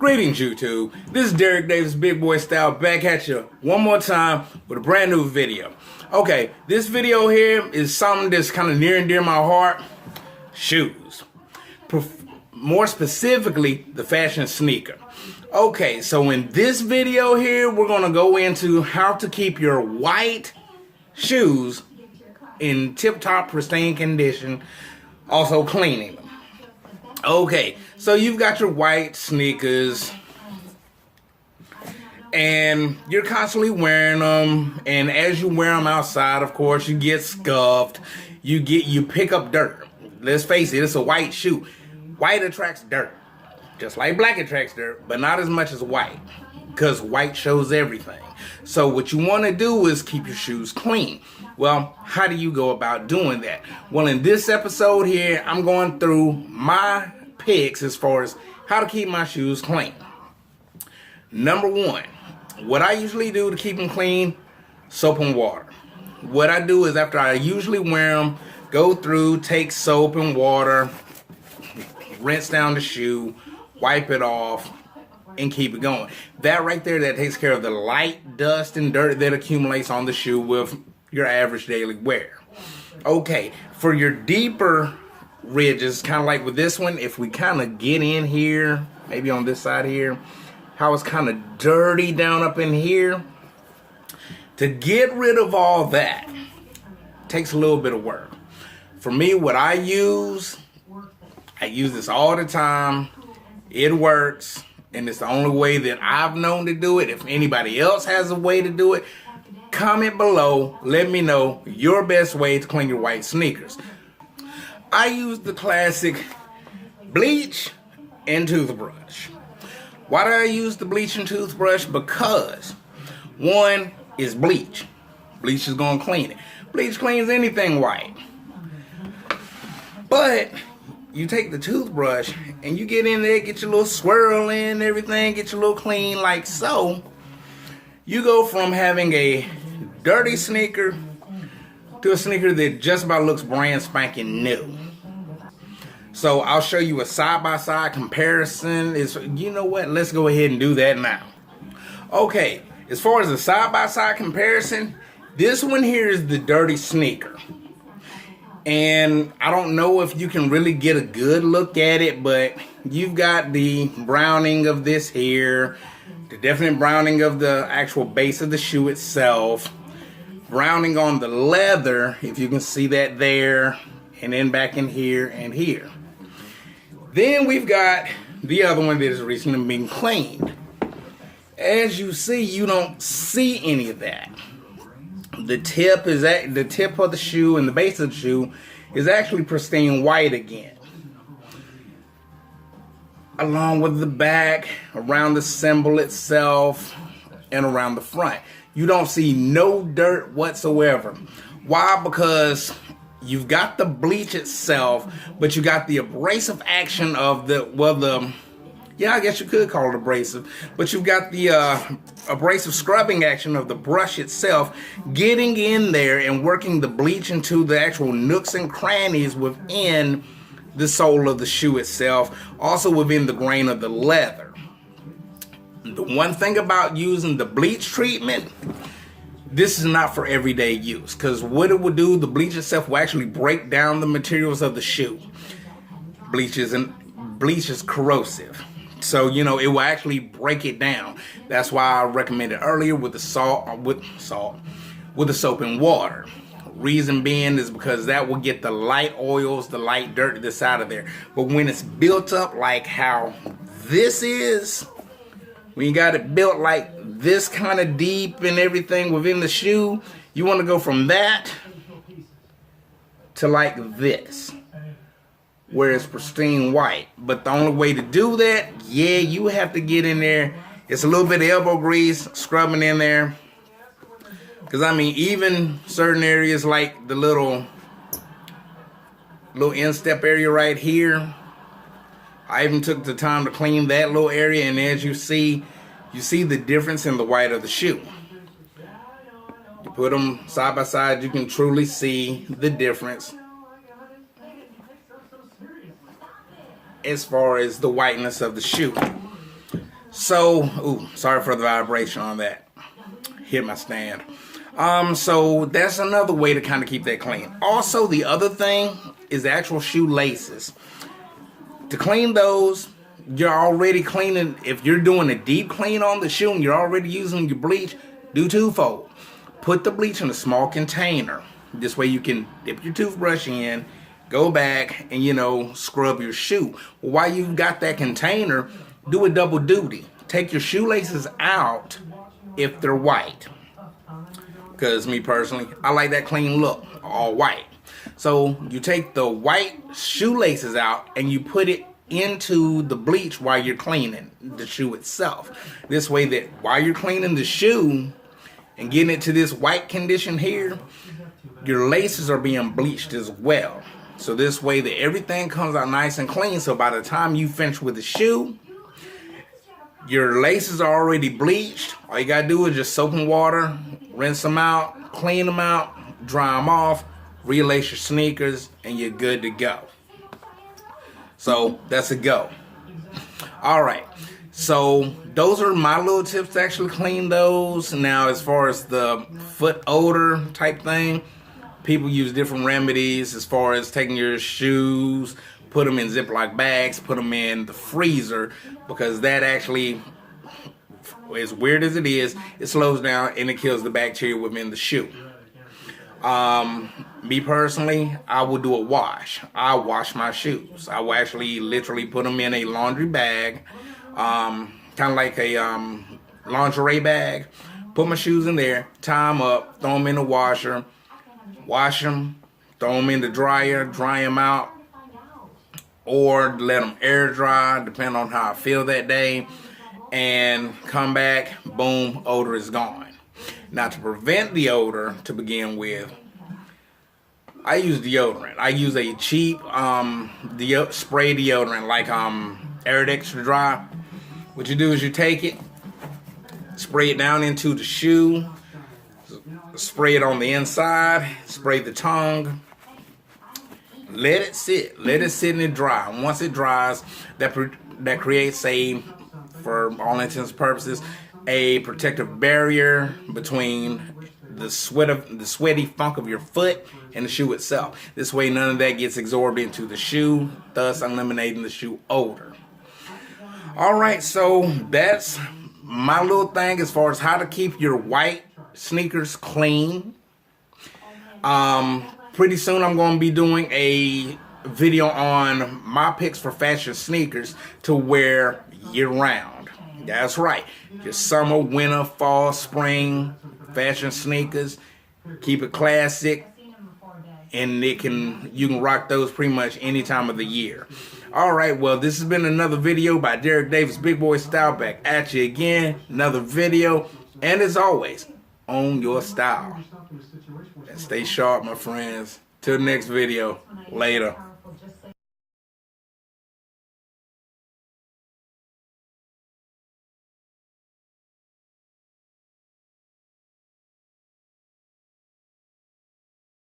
Greetings, YouTube. This is Derek Davis, Big Boy Style, back at you one more time with a brand new video. Okay, this video here is something that's kind of near and dear to my heart. Shoes. More specifically, the fashion sneaker. Okay, so in this video here, we're going to go into how to keep your white shoes in tip-top pristine condition, also cleaning them. Okay, so you've got your white sneakers and you're constantly wearing them, and as you wear them outside, of course, you get scuffed, you pick up dirt. Let's face it, it's a white shoe. White attracts dirt, just like black attracts dirt, but not as much as white, because white shows everything. So what you want to do is keep your shoes clean. Well, how do you go about doing that? Well, in this episode here, I'm going through my picks as far as how to keep my shoes clean. Number one, what I usually do to keep them clean, soap and water. What I do is after I usually wear them, go through, take soap and water, rinse down the shoe, wipe it off, and keep it going. That right there, that takes care of the light dust and dirt that accumulates on the shoe with your average daily wear. Okay, for your deeper ridges, kind of like with this one, if we kind of get in here, maybe on this side here, how it's kind of dirty down up in here, to get rid of all that takes a little bit of work. For me, what I use this all the time. It works, and it's the only way that I've known to do it. If anybody else has a way to do it, comment below, let me know your best way to clean your white sneakers. I use the classic bleach and toothbrush. Why do I use the bleach and toothbrush? Because one is bleach. Bleach is going to clean it. Bleach cleans anything white. But you take the toothbrush and you get in there, get your little swirl in, everything, get your little clean like so. You go from having a dirty sneaker to a sneaker that just about looks brand spanking new. So I'll show you a side-by-side comparison. You know what? Let's go ahead and do that now. Okay, as far as the side-by-side comparison, this one here is the dirty sneaker. And I don't know if you can really get a good look at it, but you've got the browning of this here, the definite browning of the actual base of the shoe itself, browning on the leather, if you can see that there, and then back in here and here. Then we've got the other one that has recently been cleaned. As you see, you don't see any of that. The tip of the shoe and the base of the shoe is actually pristine white again. Along with the back, around the symbol itself, and around the front. You don't see no dirt whatsoever. Why? Because you've got the bleach itself, but you got the abrasive action of I guess you could call it abrasive, but you've got the abrasive scrubbing action of the brush itself getting in there and working the bleach into the actual nooks and crannies within the sole of the shoe itself, also within the grain of the leather. The one thing about using the bleach treatment, this is not for everyday use, because what it will do, the bleach itself will actually break down the materials of the shoe. Bleach is corrosive. So, it will actually break it down. That's why I recommended earlier with the soap and water. Reason being is because that will get the light oils, the light dirt this out of there. But when it's built up like how this is, when you got it built like this kind of deep and everything within the shoe, you want to go from that to like this, where it's pristine white. But the only way to do that, you have to get in there. It's a little bit of elbow grease, scrubbing in there. Because even certain areas like the little instep area right here, I even took the time to clean that little area, and as you see the difference in the white of the shoe. You put them side by side, you can truly see the difference as far as the whiteness of the shoe. So, ooh, sorry for the vibration on that. Hit my stand. So that's another way to kind of keep that clean. Also, the other thing is the actual shoe laces. To clean those, you're already cleaning. If you're doing a deep clean on the shoe and you're already using your bleach, do twofold. Put the bleach in a small container. This way you can dip your toothbrush in, go back, and, you know, scrub your shoe. While you've got that container, do a double duty. Take your shoelaces out if they're white. Because me personally, I like that clean look, all white. So you take the white shoelaces out and you put it into the bleach while you're cleaning the shoe itself. This way that while you're cleaning the shoe and getting it to this white condition here, your laces are being bleached as well. So this way that everything comes out nice and clean. So by the time you finish with the shoe, your laces are already bleached. All you gotta do is just soap and water, rinse them out, clean them out, dry them off, relace your sneakers, and you're good to go. So that's a go. All right. So those are my little tips to actually clean those. Now, as far as the foot odor type thing, people use different remedies as far as taking your shoes, put them in Ziploc bags, put them in the freezer, because that actually, as weird as it is, it slows down and it kills the bacteria within the shoe. Me personally, I will do a wash. I wash my shoes. I will actually literally put them in a laundry bag, kind of like a lingerie bag. Put my shoes in there, tie them up, throw them in the washer, wash them, throw them in the dryer, dry them out, or let them air dry, depending on how I feel that day, and come back, boom, odor is gone. Now, to prevent the odor, to begin with, I use deodorant. I use a cheap spray deodorant, like Arid Extra Dry. What you do is you take it, spray it down into the shoe, spray it on the inside, spray the tongue, let it sit and it dry. And once it dries, that creates for all intents and purposes, a protective barrier between the sweaty funk of your foot and the shoe itself. This way none of that gets absorbed into the shoe, thus eliminating the shoe odor. Alright, so that's my little thing as far as how to keep your white sneakers clean. Pretty soon I'm going to be doing a video on my picks for fashion sneakers to wear year round. That's right. Your summer, winter, fall, spring fashion sneakers. Keep it classic, and you can rock those pretty much any time of the year. All right, well, this has been another video by Derek Davis, Big Boy Style, back at you again. Another video, and as always, own your style. And stay sharp, my friends. Till the next video. Later.